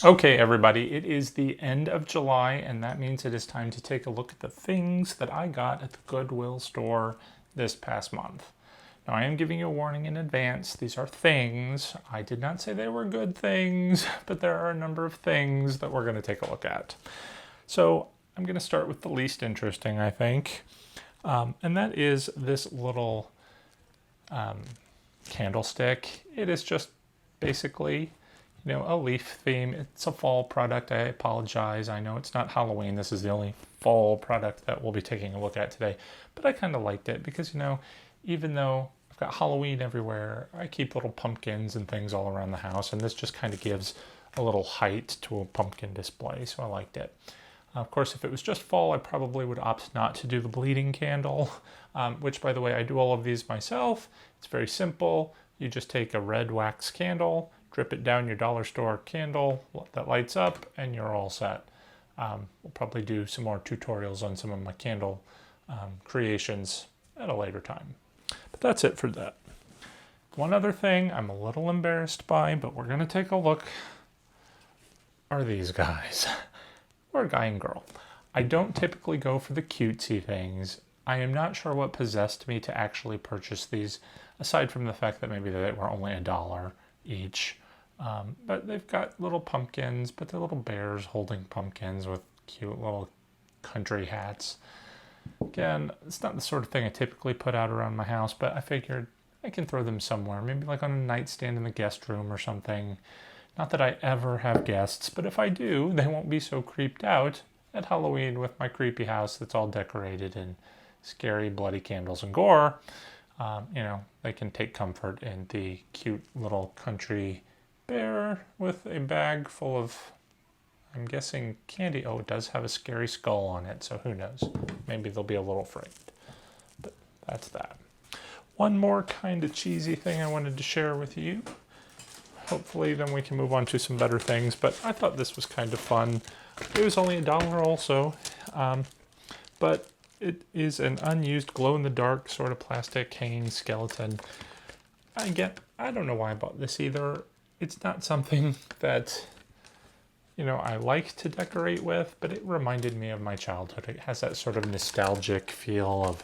Okay, everybody, it is the end of July, and that means it is time to take a look at the things that I got at the Goodwill store this past month. Now, I am giving you a warning in advance. These are things. I did not say they were good things, but there are a number of things that we're going to take a look at. So I'm going to start with the least interesting, I think, and that is this little candlestick. It is just basically a leaf theme. It's a fall product. I apologize. I know it's not Halloween. This is the only fall product that we'll be taking a look at today. But I kind of liked it because, even though I've got Halloween everywhere, I keep little pumpkins and things all around the house. And this just kind of gives a little height to a pumpkin display. So I liked it. Of course, if it was just fall, I probably would opt not to do the bleeding candle, which, by the way, I do all of these myself. It's very simple. You just take a red wax candle, drip it down your dollar store candle that lights up, and you're all set. We'll probably do some more tutorials on some of my candle creations at a later time. But that's it for that. One other thing I'm a little embarrassed by, but we're going to take a look, are these guys. Or guy and girl. I don't typically go for the cutesy things. I am not sure what possessed me to actually purchase these, aside from the fact that maybe they were only $1 each. But they've got little pumpkins, but they're little bears holding pumpkins with cute little country hats. Again, it's not the sort of thing I typically put out around my house, but I figured I can throw them somewhere, maybe like on a nightstand in the guest room or something. Not that I ever have guests, but if I do, they won't be so creeped out at Halloween with my creepy house that's all decorated in scary, bloody candles and gore. They can take comfort in the cute little country bear with a bag full of, I'm guessing, candy. Oh, it does have a scary skull on it, so who knows? Maybe they'll be a little frightened. But that's that. One more kind of cheesy thing I wanted to share with you. Hopefully then we can move on to some better things, but I thought this was kind of fun. It was only $1 also, but it is an unused glow-in-the-dark sort of plastic hanging skeleton. I don't know why I bought this either. It's not something that, I like to decorate with, but it reminded me of my childhood. It has that sort of nostalgic feel of,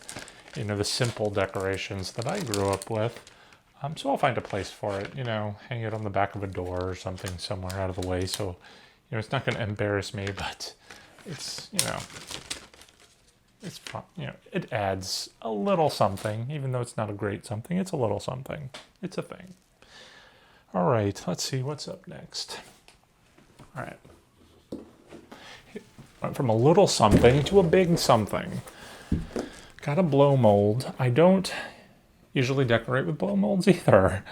the simple decorations that I grew up with. So I'll find a place for it, hang it on the back of a door or something somewhere out of the way. So, it's not going to embarrass me, but it's, it's fun. It adds a little something, even though it's not a great something. It's a little something. It's a thing. All right, let's see what's up next. All right. Went from a little something to a big something. Got a blow mold. I don't usually decorate with blow molds either.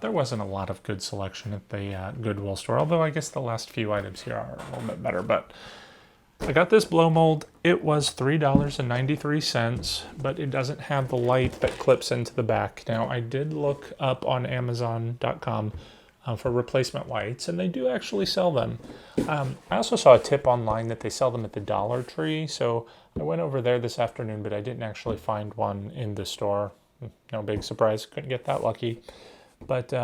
There wasn't a lot of good selection at the Goodwill store, although I guess the last few items here are a little bit better. But I got this blow mold. It was $3.93, but it doesn't have the light that clips into the back. Now, I did look up on Amazon.com for replacement lights, and they do actually sell them. I also saw a tip online that they sell them at the Dollar Tree, so I went over there this afternoon, but I didn't actually find one in the store. No big surprise, couldn't get that lucky. But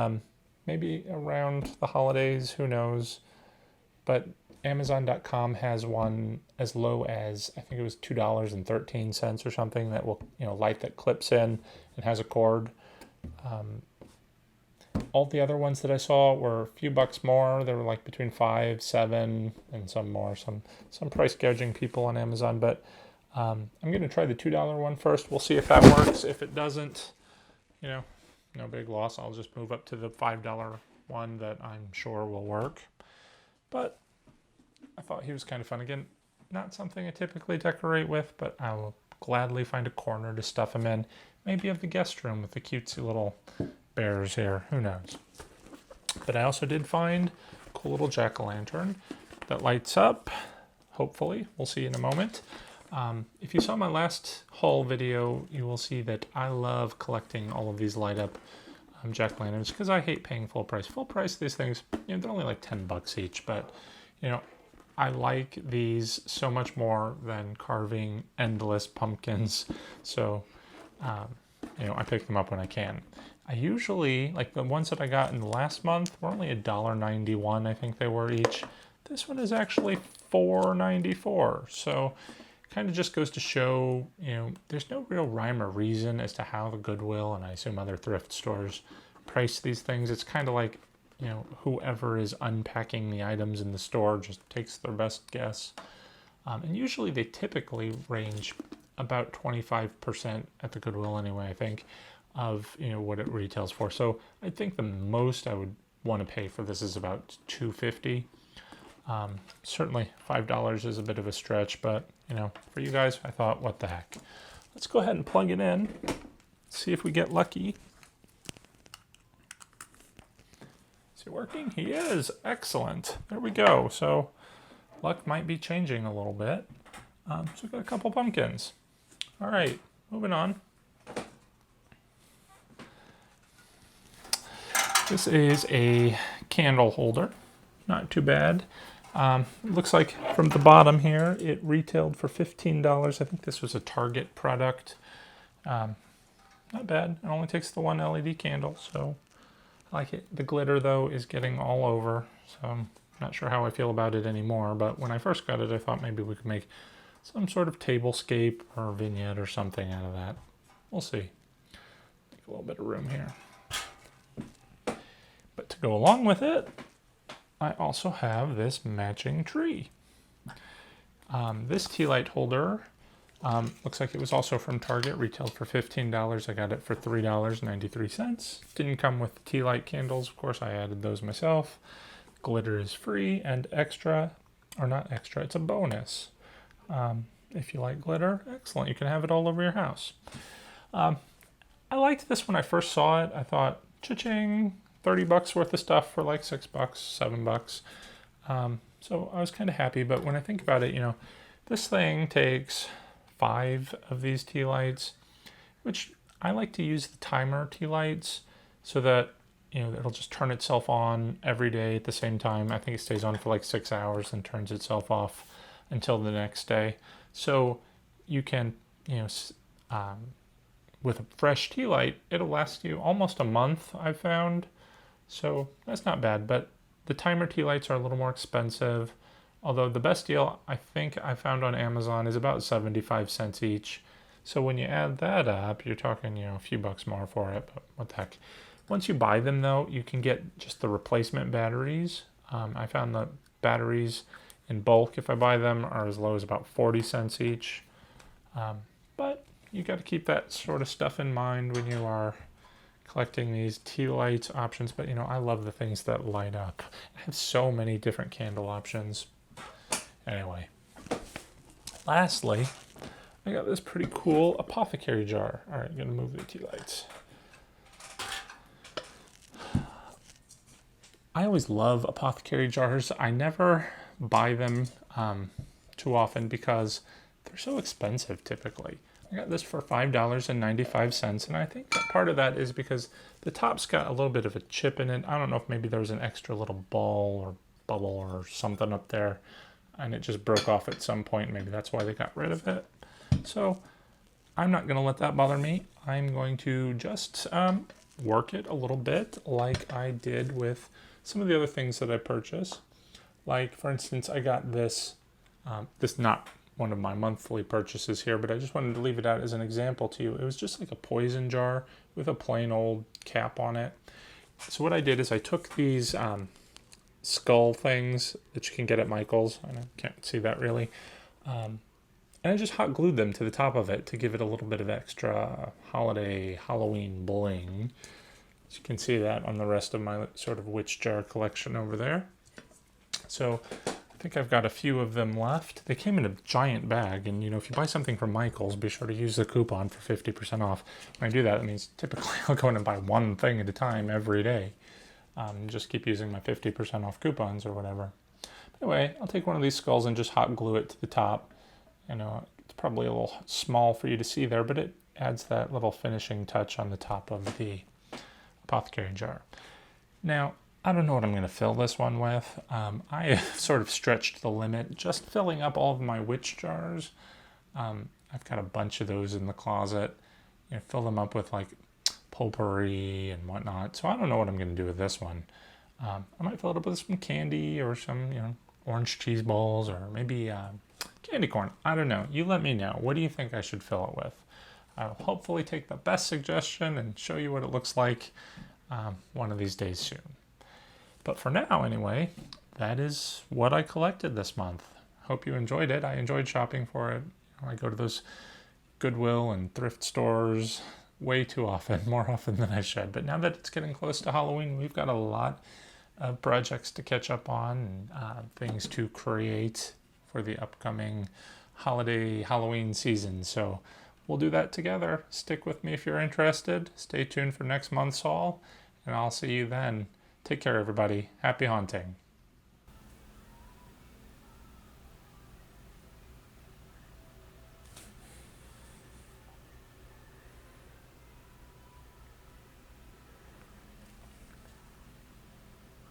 maybe around the holidays, who knows. But Amazon.com has one as low as, I think it was $2.13 or something, that will, light that clips in and has a cord. All the other ones that I saw were a few bucks more. They were like between $5, $7, and some more. Some price gouging people on Amazon, but I'm going to try the $2 one first. We'll see if that works. If it doesn't, no big loss. I'll just move up to the $5 one that I'm sure will work. But I thought he was kind of fun. Again, not something I typically decorate with, but I will gladly find a corner to stuff him in. Maybe of the guest room with the cutesy little bears here. Who knows? But I also did find a cool little jack-o'-lantern that lights up. Hopefully. We'll see in a moment. If you saw my last haul video, you will see that I love collecting all of these light up jack-o'-lanterns because I hate paying full price. Full price, these things, they're only like $10 each, but, I like these so much more than carving endless pumpkins. So, I pick them up when I can. I usually, like the ones that I got in the last month were only $1.91, I think they were each. This one is actually $4.94. So kind of just goes to show, there's no real rhyme or reason as to how the Goodwill and I assume other thrift stores price these things. It's kind of like, whoever is unpacking the items in the store just takes their best guess. And usually they typically range about 25% at the Goodwill anyway, I think, of what it retails for. So I think the most I would want to pay for this is about $2.50. Certainly $5 is a bit of a stretch, but for you guys, I thought, what the heck. Let's go ahead and plug it in, see if we get lucky. Is he working? He is. Excellent. There we go. So luck might be changing a little bit. So we've got a couple pumpkins. All right, moving on. This is a candle holder. Not too bad. Looks like from the bottom here, it retailed for $15. I think this was a Target product. Not bad. It only takes the one LED candle, so I like it. The glitter, though, is getting all over, so I'm not sure how I feel about it anymore. But when I first got it, I thought maybe we could make some sort of tablescape or vignette or something out of that. We'll see. Make a little bit of room here. But to go along with it, I also have this matching tree. This tea light holder looks like it was also from Target, retailed for $15. I got it for $3.93. Didn't come with tea light candles. Of course, I added those myself. Glitter is free and extra, or not extra, it's a bonus. If you like glitter, excellent. You can have it all over your house. I liked this when I first saw it. I thought, cha-ching, $30 worth of stuff for like $6, $7. So I was kind of happy, but when I think about it, this thing takes 5 of these tea lights, which I like to use the timer tea lights so that, it'll just turn itself on every day at the same time. I think it stays on for like 6 hours and turns itself off until the next day. So you can, with a fresh tea light, it'll last you almost a month, I've found. So that's not bad, but the timer tea lights are a little more expensive. Although the best deal I think I found on Amazon is about 75 cents each. So when you add that up, you're talking, a few bucks more for it, but what the heck. Once you buy them though, you can get just the replacement batteries. I found the batteries in bulk, if I buy them, are as low as about 40 cents each. But you got to keep that sort of stuff in mind when you are collecting these tea light options. But I love the things that light up. I have so many different candle options. Anyway, lastly, I got this pretty cool Apothecary Jar. All right, I'm gonna move the tea lights. I always love Apothecary Jars. I never buy them too often because they're so expensive typically. I got this for $5.95, and I think that part of that is because the top's got a little bit of a chip in it. I don't know if maybe there was an extra little ball or bubble or something up there, and it just broke off at some point. Maybe that's why they got rid of it. So I'm not going to let that bother me. I'm going to just work it a little bit like I did with some of the other things that I purchased. Like, for instance, I got this, this not one of my monthly purchases here, but I just wanted to leave it out as an example to you. It was just like a poison jar with a plain old cap on it. So what I did is I took these skull things that you can get at Michael's. I can't see that really. And I just hot glued them to the top of it to give it a little bit of extra holiday Halloween bling. So you can see that on the rest of my sort of witch jar collection over there. So I think I've got a few of them left. They came in a giant bag, and if you buy something from Michael's, be sure to use the coupon for 50% off. When I do that, it means typically I'll go in and buy one thing at a time every day. Just keep using my 50% off coupons or whatever. Anyway, I'll take one of these skulls and just hot glue it to the top. It's probably a little small for you to see there, but it adds that little finishing touch on the top of the Apothecary Jar. Now, I don't know what I'm going to fill this one with. I have sort of stretched the limit, just filling up all of my witch jars. I've got a bunch of those in the closet. Fill them up with like potpourri and whatnot. So I don't know what I'm going to do with this one. I might fill it up with some candy or some, orange cheese balls or maybe candy corn. I don't know. You let me know. What do you think I should fill it with? I'll hopefully take the best suggestion and show you what it looks like one of these days soon. But for now, anyway, that is what I collected this month. Hope you enjoyed it. I enjoyed shopping for it. I go to those Goodwill and thrift stores way too often, more often than I should. But now that it's getting close to Halloween, we've got a lot of projects to catch up on and things to create for the upcoming holiday Halloween season. So we'll do that together. Stick with me if you're interested. Stay tuned for next month's haul, and I'll see you then. Take care, everybody. Happy haunting.